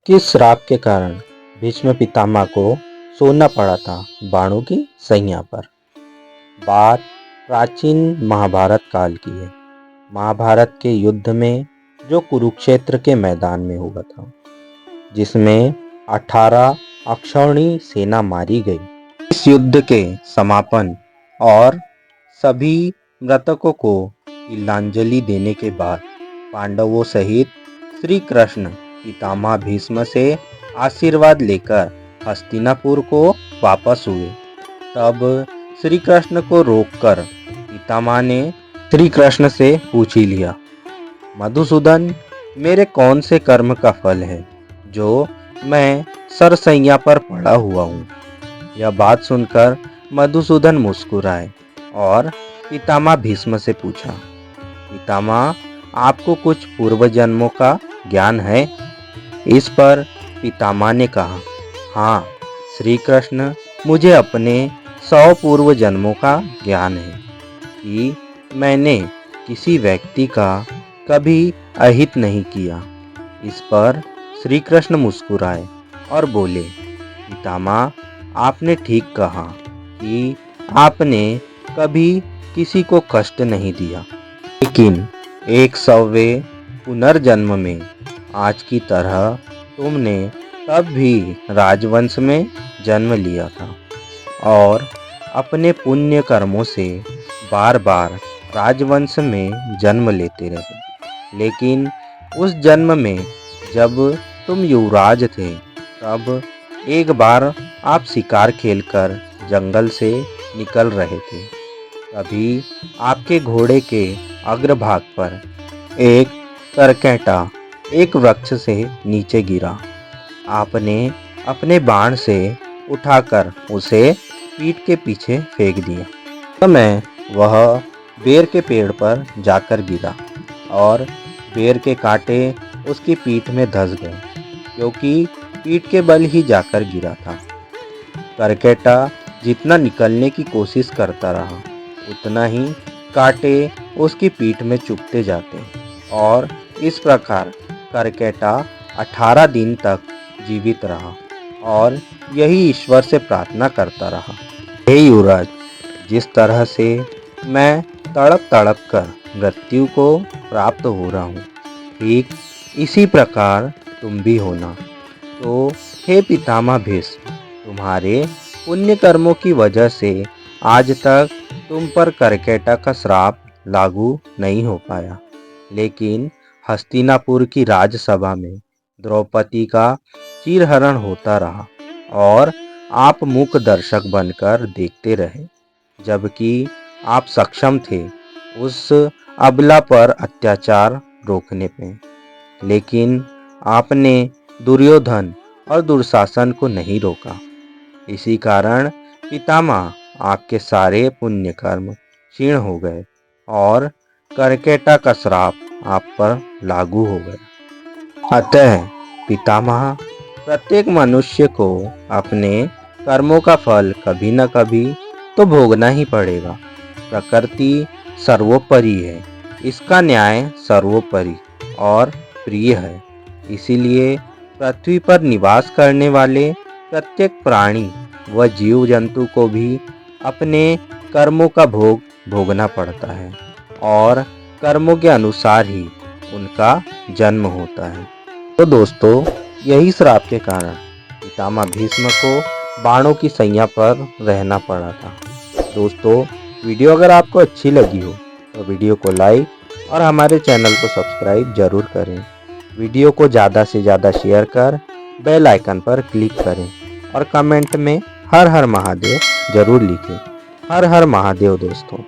किस श्राप के कारण भीष्म पितामह को सोना पड़ा था बाणों की सैया पर। बात प्राचीन महाभारत काल की है। महाभारत के युद्ध में जो कुरुक्षेत्र के मैदान में हुआ था, जिसमें 18 अक्षौहिणी सेना मारी गई। इस युद्ध के समापन और सभी मृतकों को तिलांजलि देने के बाद पांडवों सहित श्री कृष्ण पितामह भीष्म से आशीर्वाद लेकर हस्तिनापुर को वापस हुए। तब श्री कृष्ण को रोककर पितामह ने श्री कृष्ण से पूछ ही लिया, मधुसूदन, मेरे कौन से कर्म का फल है जो मैं सरसैया पर पड़ा हुआ हूँ। यह बात सुनकर मधुसूदन मुस्कुराए और पितामह भीष्म से पूछा, पितामह, आपको कुछ पूर्व जन्मों का ज्ञान है? इस पर पितामह ने कहा, हाँ श्री कृष्ण, मुझे अपने 100 पूर्व जन्मों का ज्ञान है कि मैंने किसी व्यक्ति का कभी अहित नहीं किया। इस पर श्री कृष्ण मुस्कुराए और बोले, पितामह, आपने ठीक कहा कि आपने कभी किसी को कष्ट नहीं दिया, लेकिन 100वें पुनर्जन्म में आज की तरह तुमने तब भी राजवंश में जन्म लिया था और अपने पुण्य कर्मों से बार बार राजवंश में जन्म लेते रहे। लेकिन उस जन्म में जब तुम युवराज थे, तब एक बार आप शिकार खेलकर जंगल से निकल रहे थे। तभी आपके घोड़े के अग्रभाग पर एक करकेटा एक वृक्ष से नीचे गिरा। आपने अपने बाण से उठाकर उसे पीठ के पीछे फेंक दिया। समय वह बेर के पेड़ पर जाकर गिरा और बेर के कांटे उसकी पीठ में धंस गए, क्योंकि पीठ के बल ही जाकर गिरा था। करकेटा जितना निकलने की कोशिश करता रहा, उतना ही कांटे उसकी पीठ में चुभते जाते और इस प्रकार करकेटा 18 दिन तक जीवित रहा और यही ईश्वर से प्रार्थना करता रहा, हे युवराज, जिस तरह से मैं तड़प तड़प कर मृत्यु को प्राप्त हो रहा हूँ, ठीक इसी प्रकार तुम भी होना। तो हे पितामह भीष्म, तुम्हारे पुण्य कर्मों की वजह से आज तक तुम पर करकेटा का श्राप लागू नहीं हो पाया, लेकिन हस्तिनापुर की राजसभा में द्रौपदी का चीरहरण होता रहा और आप मूक दर्शक बनकर देखते रहे, जबकि आप सक्षम थे उस अबला पर अत्याचार रोकने पे। लेकिन आपने दुर्योधन और दुशासन को नहीं रोका। इसी कारण पितामह, आपके सारे पुण्य कर्म क्षीण हो गए और करकेटा का श्राप आप पर लागू हो गया। अतः पितामह, प्रत्येक मनुष्य को अपने कर्मों का फल कभी न कभी तो भोगना ही पड़ेगा। प्रकृति सर्वोपरि है, इसका न्याय सर्वोपरि और प्रिय है। इसीलिए पृथ्वी पर निवास करने वाले प्रत्येक प्राणी व जीव जंतु को भी अपने कर्मों का भोग भोगना पड़ता है और कर्मों के अनुसार ही उनका जन्म होता है। तो दोस्तों, यही श्राप के कारण पितामह भीष्म को बाणों की सैया पर रहना पड़ा था। दोस्तों, वीडियो अगर आपको अच्छी लगी हो तो वीडियो को लाइक और हमारे चैनल को सब्सक्राइब जरूर करें। वीडियो को ज़्यादा से ज़्यादा शेयर कर बेल आइकन पर क्लिक करें और कमेंट में हर हर महादेव जरूर लिखें। हर हर महादेव दोस्तों।